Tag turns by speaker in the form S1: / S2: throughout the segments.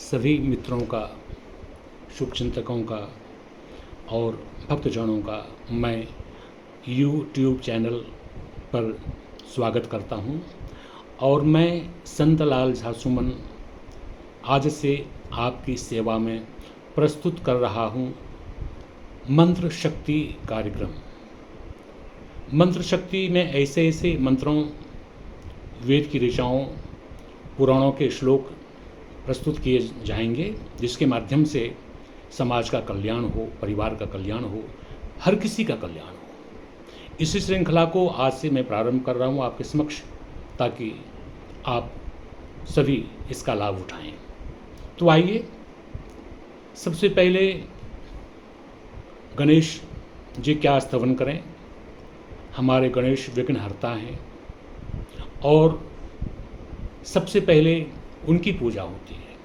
S1: सभी मित्रों का, शुभचिंतकों का और भक्तजनों का मैं यूट्यूब चैनल पर स्वागत करता हूं और मैं संत लाल झा सुमन आज से आपकी सेवा में प्रस्तुत कर रहा हूं मंत्र शक्ति कार्यक्रम। मंत्र शक्ति में ऐसे ऐसे मंत्रों, वेद की ऋचाओं, पुराणों के श्लोक प्रस्तुत किए जाएंगे जिसके माध्यम से समाज का कल्याण हो, परिवार का कल्याण हो, हर किसी का कल्याण हो। इसी श्रृंखला को आज से मैं प्रारंभ कर रहा हूँ आपके समक्ष, ताकि आप सभी इसका लाभ उठाएं। तो आइए सबसे पहले गणेश जी क्या स्तवन करें। हमारे गणेश विघ्नहर्ता हैं और सबसे पहले उनकी पूजा होती है।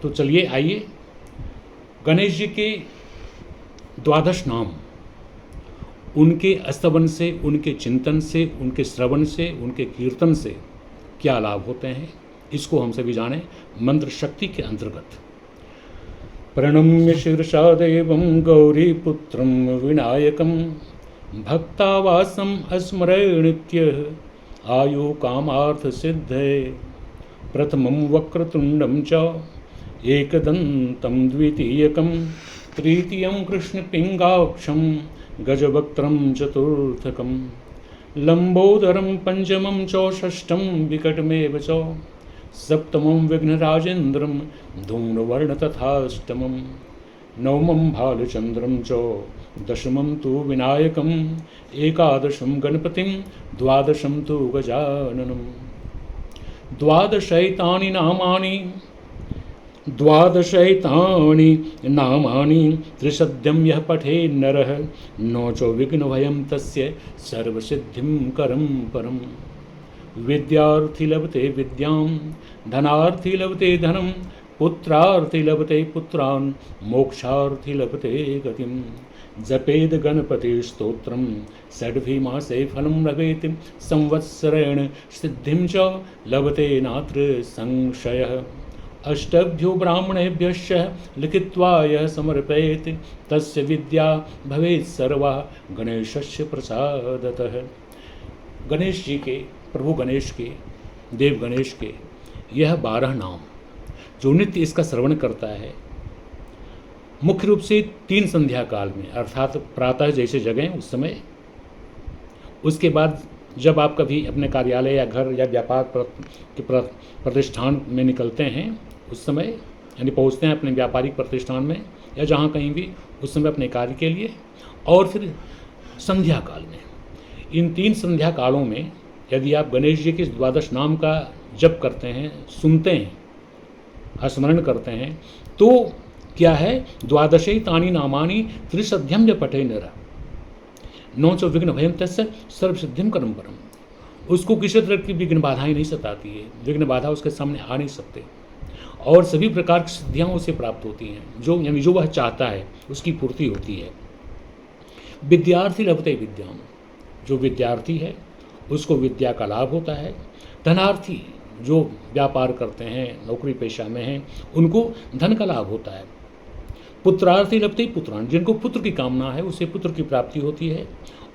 S1: तो चलिए आइए गणेश जी के 12 नाम, उनके स्तवन से, उनके चिंतन से, उनके श्रवण से, उनके कीर्तन से क्या लाभ होते हैं, इसको हम सभी जानें मंत्र शक्ति के अंतर्गत। प्रणम्य शीर्षा देवं गौरीपुत्रं विनायकं भक्तावासं स्मरेण नित्यः आयु कामार्थ सिद्धये। प्रथमं वक्रतुंडं च एकदन्तं द्वितीयकं तृतीयं कृष्णपिंगाक्षं गजवक्त्रं चतुर्थकं लंबोदरं पंचमं च षष्ठं विकटमेव च सप्तमं विघ्नराजेन्द्रं धूम्रवर्ण तथाष्टमं नवमं भालचन्द्रं च दशमं तु विनायकं एकादशं गणपतिं द्वादशं तु गजाननं। द्वादशैतानि नामानि त्रिशद्यं यः पठे नरः नो च विघ्नभयं तस्य सर्वसिद्धिं करं परम्। विद्यार्थी लभते विद्यां, धनार्थी लभते धनं, पुत्रार्थी लभते पुत्रान्, मोक्षार्थी लभते गतिं। जपेद गणपति स्तोत्रं षड्भिमासे फलं लभेत् संवत्सरेण सिद्धिं च लभते नात्र संशयः। अष्टभ्यो ब्राह्मणेभ्यश्च लिखित्वा यः समर्पयेत् तस्य विद्या भवेत् सर्वा गणेशस्य प्रसादतः। गणेश जी के, प्रभु गणेश के, देव गणेश के यह 12 नाम जो नित्य इसका श्रवण करता है, मुख्य रूप से 3 संध्या काल में, अर्थात प्रातः जैसे जगें उस समय, उसके बाद जब आप कभी अपने कार्यालय या घर या व्यापार के प्रतिष्ठान में निकलते हैं उस समय, यानी पहुंचते हैं अपने व्यापारिक प्रतिष्ठान में या जहाँ कहीं भी, उस समय अपने कार्य के लिए, और फिर संध्या काल में। इन 3 संध्या कालों में यदि आप गणेश जी के 12 नाम का जप करते हैं, सुनते हैं, स्मरण करते हैं, तो क्या है, द्वादशैतानि नामानि त्रिशद्यं य पठे नरः नो च विघ्न भयं तस्य सर्वसिद्धिं करं परम्। उसको किसी तरह की विघ्न बाधाएं नहीं सताती है, विघ्न बाधा उसके सामने आ नहीं सकते और सभी प्रकार की सिद्धियां उसे प्राप्त होती हैं, यानी जो वह चाहता है उसकी पूर्ति होती है। विद्यार्थी लभते विद्याम, जो विद्यार्थी है उसको विद्या का लाभ होता है। धनार्थी, जो व्यापार करते हैं, नौकरी पेशा में हैं, उनको धन का लाभ होता है। पुत्रार्थी लभते पुत्रान, जिनको पुत्र की कामना है उसे पुत्र की प्राप्ति होती है,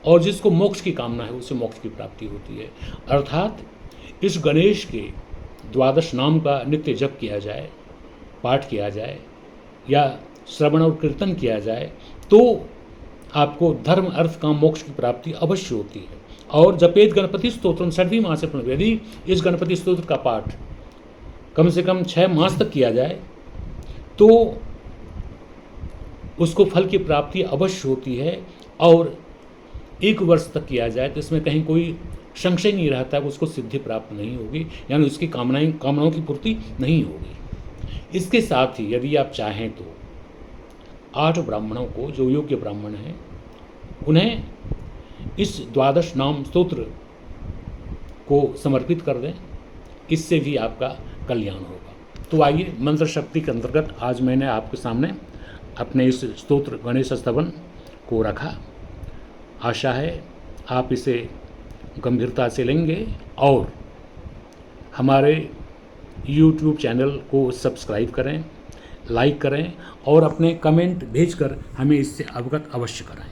S1: और जिसको मोक्ष की कामना है उसे मोक्ष की प्राप्ति होती है। अर्थात इस गणेश के 12 नाम का नित्य जप किया जाए, पाठ किया जाए या श्रवण और कीर्तन किया जाए तो आपको धर्म, अर्थ, काम, मोक्ष की प्राप्ति अवश्य होती है। और जपेत गणपति स्तोत्रम षड्भी मासे प्रणव, यदि इस गणपति स्तोत्र का पाठ कम से कम 6 मास तक किया जाए तो उसको फल की प्राप्ति अवश्य होती है, और 1 वर्ष तक किया जाए तो इसमें कहीं कोई संशय नहीं रहता कि उसको सिद्धि प्राप्त नहीं होगी, यानी उसकी कामनाओं की पूर्ति नहीं होगी। इसके साथ ही यदि आप चाहें तो 8 ब्राह्मणों को, जो योग्य ब्राह्मण हैं, उन्हें इस 12 नाम स्तोत्र को समर्पित कर दें, इससे भी आपका कल्याण होगा। तो आइए मंत्र शक्ति के अंतर्गत आज मैंने आपके सामने अपने इस स्तोत्र गणेश स्तवन को रखा। आशा है आप इसे गंभीरता से लेंगे और हमारे यूट्यूब चैनल को सब्सक्राइब करें, लाइक करें और अपने कमेंट भेजकर हमें इससे अवगत अवश्य कराएं।